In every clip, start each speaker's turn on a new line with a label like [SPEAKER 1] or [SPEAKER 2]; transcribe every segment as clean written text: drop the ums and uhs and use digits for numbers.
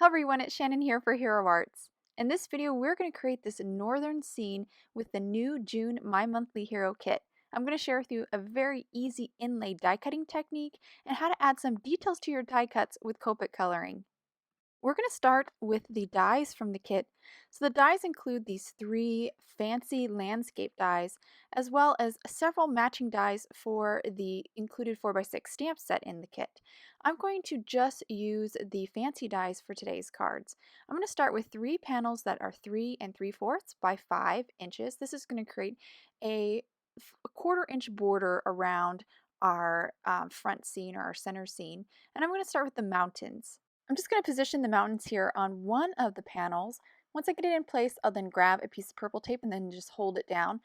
[SPEAKER 1] Hello everyone, it's Shannon here for Hero Arts. In this video, we're going to create this northern scene with the new June My Monthly Hero kit. I'm going to share with you a very easy inlay die cutting technique and how to add some details to your die cuts with Copic coloring. We're going to start with the dies from the kit. So the dies include these three fancy landscape dies, as well as several matching dies for the included 4x6 stamp set in the kit. I'm going to just use the fancy dies for today's cards. I'm going to start with three panels that are 3 3/4 by 5 inches. This is going to create a 1/4 inch border around our front scene or our center scene. And I'm going to start with the mountains. I'm just going to position the mountains here on one of the panels. Once I get it in place, I'll then grab a piece of purple tape and then just hold it down.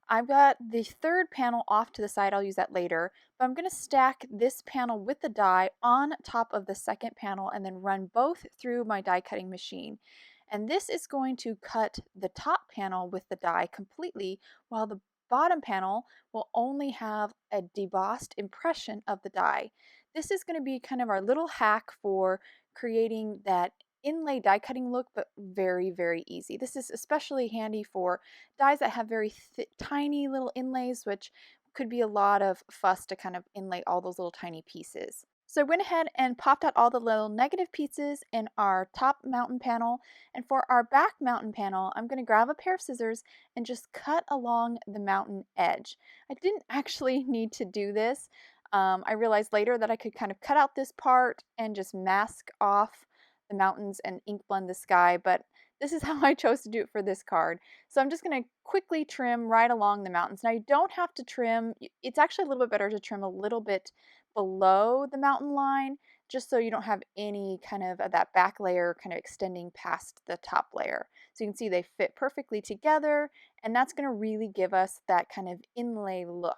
[SPEAKER 1] I've got the third panel off to the side. I'll use that later, but I'm going to stack this panel with the die on top of the second panel and then run both through my die cutting machine. And this is going to cut the top panel with the die completely, while the bottom panel will only have a debossed impression of the die. This is going to be kind of our little hack for creating that inlay die cutting look, but very, very easy. This is especially handy for dies that have very tiny little inlays, which could be a lot of fuss to kind of inlay all those little tiny pieces. So I went ahead and popped out all the little negative pieces in our top mountain panel, and for our back mountain panel, I'm going to grab a pair of scissors and just cut along the mountain edge. I didn't actually need to do this. I realized later that I could kind of cut out this part and just mask off the mountains and ink blend the sky, but this is how I chose to do it for this card. So I'm just going to quickly trim right along the mountains. Now you don't have to trim, it's actually a little bit better to trim a little bit below the mountain line, just so you don't have any kind of that back layer kind of extending past the top layer. So you can see they fit perfectly together, and that's going to really give us that kind of inlay look.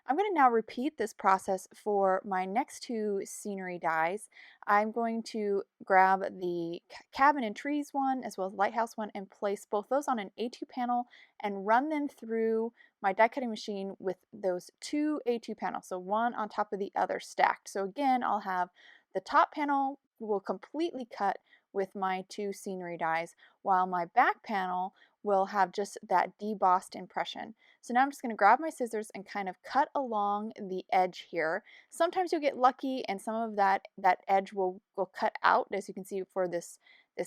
[SPEAKER 1] I'm going to now repeat this process for my next two scenery dies. I'm going to grab the cabin and trees one as well as lighthouse one and place both those on an A2 panel and run them through my die cutting machine with those two A2 panels, so one on top of the other stacked. So again, I'll have the top panel will completely cut with my two scenery dies, while my back panel will have just that debossed impression. So now I'm just going to grab my scissors and kind of cut along the edge here. Sometimes you'll get lucky and some of that edge will cut out. As you can see for this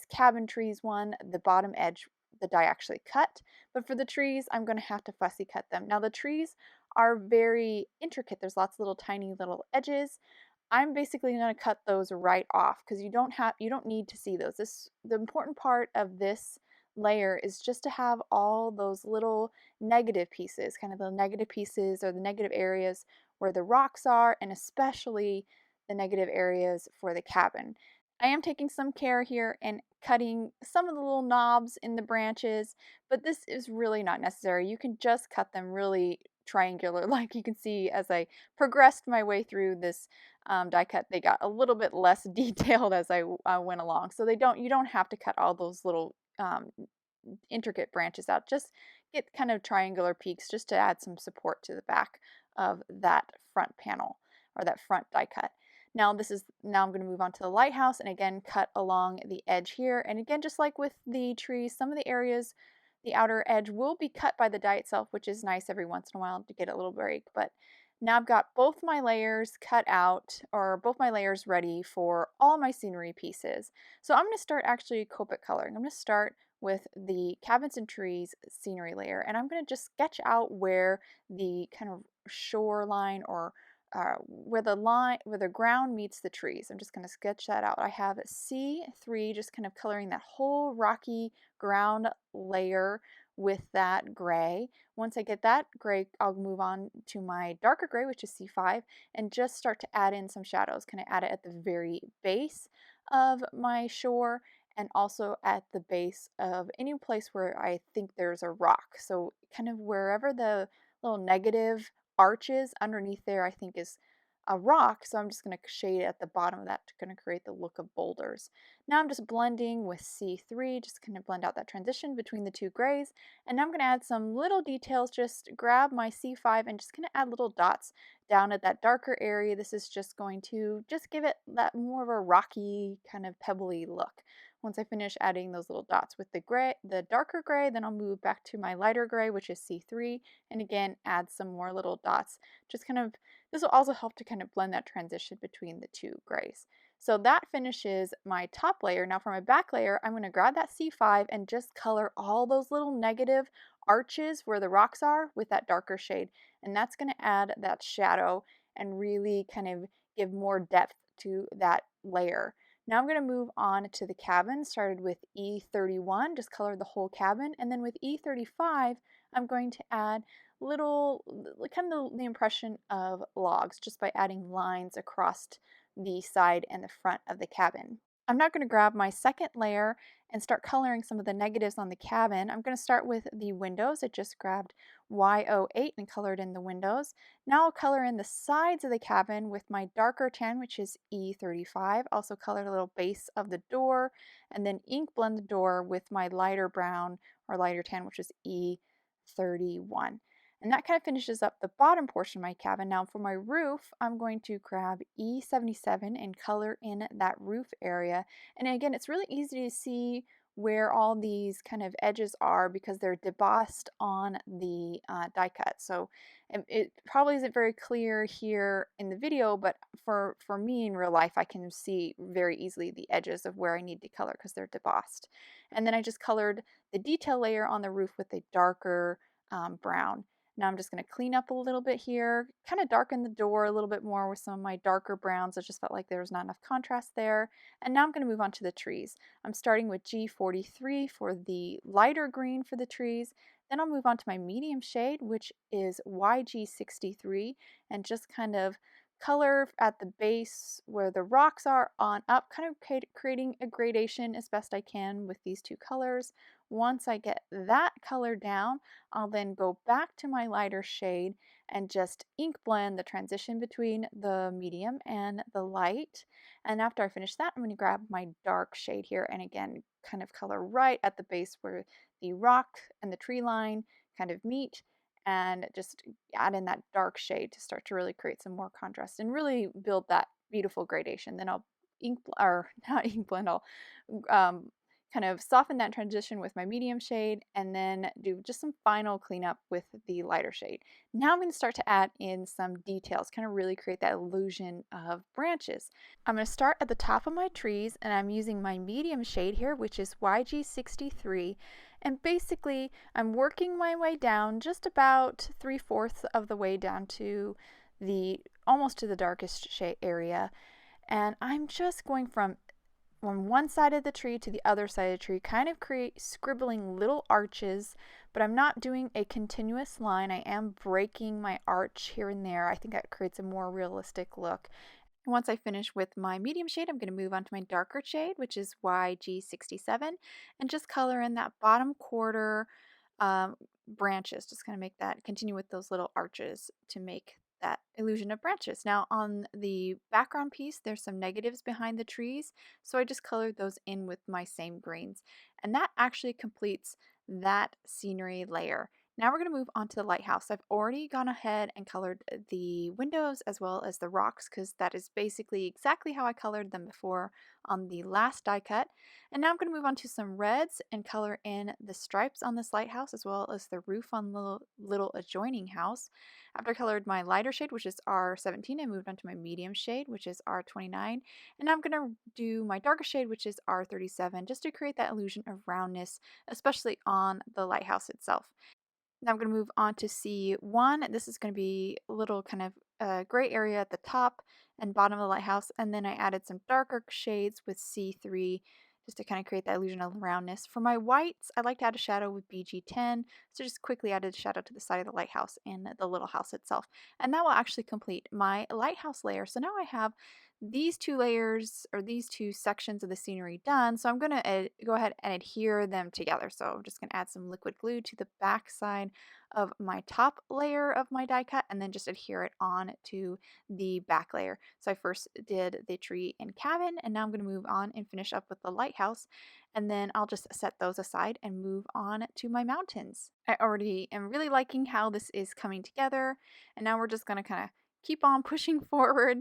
[SPEAKER 1] cabin trees one, the bottom edge the die actually cut. But for the trees, I'm going to have to fussy cut them. Now the trees are very intricate. There's lots of little tiny little edges. I'm basically going to cut those right off because you don't need to see those. The important part of this layer is just to have all those little negative pieces, kind of the negative pieces or the negative areas where the rocks are, and especially the negative areas for the cabin. I am taking some care here and cutting some of the little knobs in the branches, but this is really not necessary. You can just cut them really triangular. Like you can see as I progressed my way through this die cut, they got a little bit less detailed as I went along. So you don't have to cut all those little intricate branches out. Just get kind of triangular peaks just to add some support to the back of that front panel or that front die cut. Now I'm going to move on to the lighthouse and again cut along the edge here. And again, just like with the trees, some of the areas, the outer edge will be cut by the die itself, which is nice every once in a while to get a little break. But now I've got both my layers cut out, or both my layers ready for all my scenery pieces. So I'm going to start actually Copic coloring. I'm going to start with the cabins and trees scenery layer, and I'm going to just sketch out where the kind of shoreline or where the ground meets the trees. I'm just going to sketch that out. I have C3 just kind of coloring that whole rocky ground layer with that gray. Once I get that gray, I'll move on to my darker gray, which is C5, and just start to add in some shadows. Kind of add it at the very base of my shore and also at the base of any place where I think there's a rock. So kind of wherever the little negative arches underneath there I think is a rock, so I'm just going to shade at the bottom of that to kind of create the look of boulders. Now I'm just blending with C3, just kind of blend out that transition between the two grays, and now I'm going to add some little details. Just grab my C5 and just kind of add little dots down at that darker area. This is just going to just give it that more of a rocky kind of pebbly look. Once I finish adding those little dots with the gray, the darker gray, then I'll move back to my lighter gray, which is C3, and again add some more little dots. Just kind of, this will also help to kind of blend that transition between the two grays. So that finishes my top layer. Now for my back layer, I'm going to grab that C5 and just color all those little negative arches where the rocks are with that darker shade. And that's going to add that shadow and really kind of give more depth to that layer. Now I'm going to move on to the cabin. Started with E31, just color the whole cabin. And then with E35, I'm going to add little, kind of the impression of logs just by adding lines across the side and the front of the cabin. I'm now going to grab my second layer and start coloring some of the negatives on the cabin. I'm going to start with the windows. I just grabbed Y08 and colored in the windows. Now I'll color in the sides of the cabin with my darker tan, which is E35. Also colored a little base of the door, and then ink blend the door with my lighter brown or lighter tan, which is E31. And that kind of finishes up the bottom portion of my cabin. Now for my roof, I'm going to grab E77 and color in that roof area. And again, it's really easy to see where all these kind of edges are because they're debossed on the die cut. So it probably isn't very clear here in the video, but for me in real life, I can see very easily the edges of where I need to color because they're debossed. And then I just colored the detail layer on the roof with a darker brown. Now I'm just going to clean up a little bit here, kind of darken the door a little bit more with some of my darker browns. I just felt like there was not enough contrast there. And now I'm going to move on to the trees. I'm starting with G43 for the lighter green for the trees. Then I'll move on to my medium shade, which is YG63, and just kind of color at the base where the rocks are on up, kind of creating a gradation as best I can with these two colors. Once I get that color down, I'll then go back to my lighter shade and just ink blend the transition between the medium and the light. And after I finish that, I'm going to grab my dark shade here and again kind of color right at the base where the rock and the tree line kind of meet, and just add in that dark shade to start to really create some more contrast and really build that beautiful gradation. Then I'll or not ink blend, I'll um, kind of soften that transition with my medium shade and then do just some final cleanup with the lighter shade. Now I'm going to start to add in some details, kind of really create that illusion of branches. I'm going to start at the top of my trees and I'm using my medium shade here, which is YG63. And basically I'm working my way down just about 3/4 of the way down to the almost to the darkest shade area. And I'm just going from one side of the tree to the other side of the tree, kind of scribbling little arches, but I'm not doing a continuous line. I am breaking my arch here and there. I think that creates a more realistic look. Once I finish with my medium shade, I'm going to move on to my darker shade, which is YG67, and just color in that bottom quarter branches. Just kind of make that, continue with those little arches to make that illusion of branches. Now on the background piece, there's some negatives behind the trees, so I just colored those in with my same greens. And that actually completes that scenery layer. Now we're going to move on to the lighthouse. I've already gone ahead and colored the windows as well as the rocks because that is basically exactly how I colored them before on the last die cut. And now I'm going to move on to some reds and color in the stripes on this lighthouse as well as the roof on the little adjoining house. After I colored my lighter shade, which is R17, I moved on to my medium shade, which is R29. And now I'm going to do my darker shade, which is R37, just to create that illusion of roundness, especially on the lighthouse itself. Now I'm going to move on to C1. This is going to be a little kind of gray area at the top and bottom of the lighthouse. And then I added some darker shades with C3 just to kind of create that illusion of roundness. For my whites, I like to add a shadow with BG10. So just quickly added a shadow to the side of the lighthouse and the little house itself. And that will actually complete my lighthouse layer. So now I have these two layers or these two sections of the scenery done. So I'm going to go ahead and adhere them together. So I'm just going to add some liquid glue to the back side of my top layer of my die cut and then just adhere it on to the back layer. So I first did the tree and cabin, and now I'm going to move on and finish up with the lighthouse, and then I'll just set those aside and move on to my mountains. I already am really liking how this is coming together, and now we're just going to kind of keep on pushing forward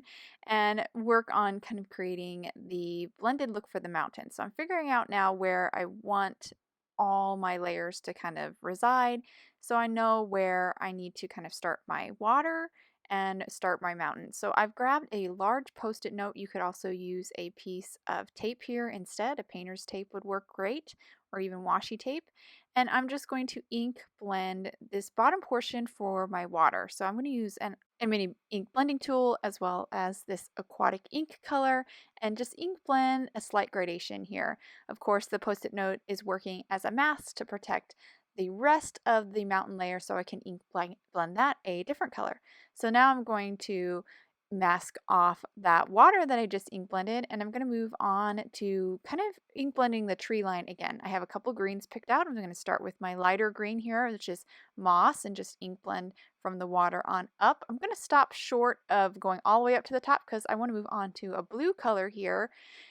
[SPEAKER 1] and work on kind of creating the blended look for the mountain. So I'm figuring out now where I want all my layers to kind of reside. So I know where I need to kind of start my water and start my mountain. So I've grabbed a large post-it note. You could also use a piece of tape here instead. A painter's tape would work great, or even washi tape. And I'm just going to ink blend this bottom portion for my water. So I'm going to use a mini ink blending tool as well as this aquatic ink color and just ink blend a slight gradation here. Of course, the post-it note is working as a mask to protect the rest of the mountain layer, so I can ink blend that a different color. So now I'm going to mask off that water that I just ink blended, and I'm going to move on to kind of ink blending the tree line again. I have a couple greens picked out. I'm going to start with my lighter green here, which is moss, and just ink blend from the water on up. I'm going to stop short of going all the way up to the top because I want to move on to a blue color here.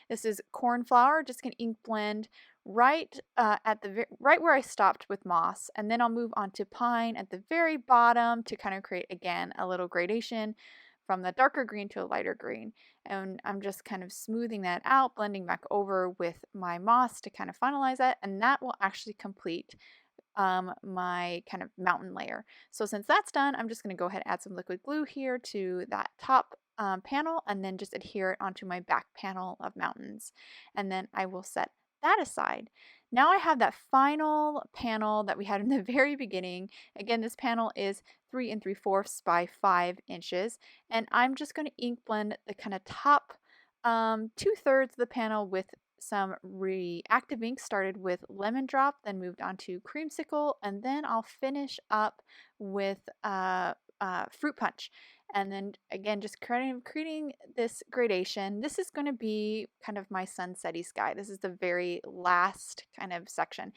[SPEAKER 1] This is Cornflower. Just going to ink blend right at the right where I stopped with moss, and then I'll move on to pine at the very bottom to kind of create again a little gradation from the darker green to a lighter green. And I'm just kind of smoothing that out, blending back over with my moss to kind of finalize that, and that will actually complete my kind of mountain layer. So since that's done, I'm just going to go ahead and add some liquid glue here to that top panel, and then just adhere it onto my back panel of mountains. And then I will set that aside. Now I have that final panel that we had in the very beginning. Again, this panel is 3 3/4 by 5 inches, and I'm just going to ink blend the kind of top 2/3 of the panel with some reactive ink. Started with lemon drop, then moved on to creamsicle, and then I'll finish up with fruit punch. And then again, just creating this gradation. This is going to be kind of my sunsetty sky. This is the very last kind of section.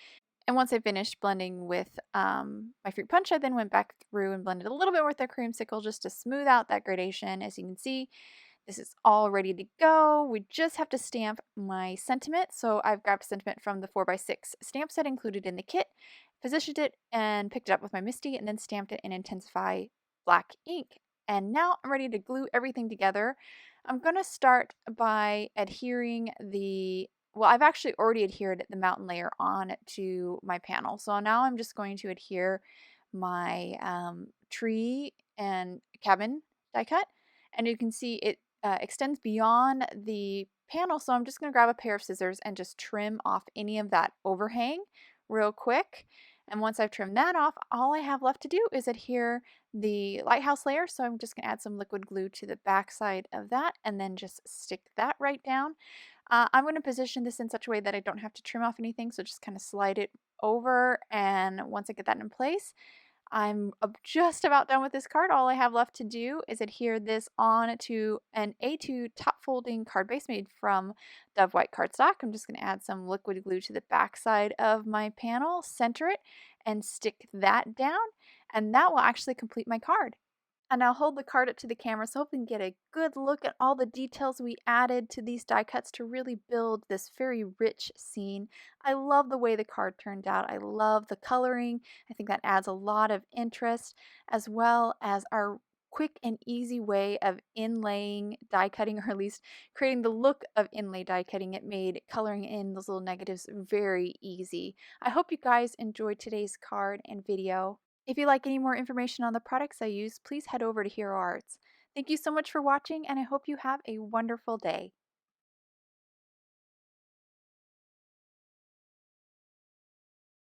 [SPEAKER 1] And once I finished blending with my fruit punch, I then went back through and blended a little bit with the creamsicle just to smooth out that gradation. As you can see, this is all ready to go. We just have to stamp my sentiment. So I've grabbed sentiment from the 4x6 stamp set included in the kit, positioned it and picked it up with my MISTI, and then stamped it in Intens-ified black ink. And now I'm ready to glue everything together. I'm going to start by adhering well, I've actually already adhered the mountain layer on to my panel. So now I'm just going to adhere my tree and cabin die cut. And you can see it extends beyond the panel, so I'm just going to grab a pair of scissors and just trim off any of that overhang real quick. And once I've trimmed that off, all I have left to do is adhere the lighthouse layer. So I'm just going to add some liquid glue to the back side of that and then just stick that right down. I'm going to position this in such a way that I don't have to trim off anything, so just kind of slide it over, and once I get that in place, I'm just about done with this card. All I have left to do is adhere this on to an A2 top folding card base made from Dove White cardstock. I'm just going to add some liquid glue to the back side of my panel, center it, and stick that down, and that will actually complete my card. And I'll hold the card up to the camera so we can get a good look at all the details we added to these die cuts to really build this very rich scene. I love the way the card turned out. I love the coloring. I think that adds a lot of interest, as well as our quick and easy way of inlaying die cutting, or at least creating the look of inlay die cutting. It made coloring in those little negatives very easy. I hope you guys enjoyed today's card and video. If you'd like any more information on the products I use, please head over to Hero Arts. Thank you so much for watching, and I hope you have a wonderful day.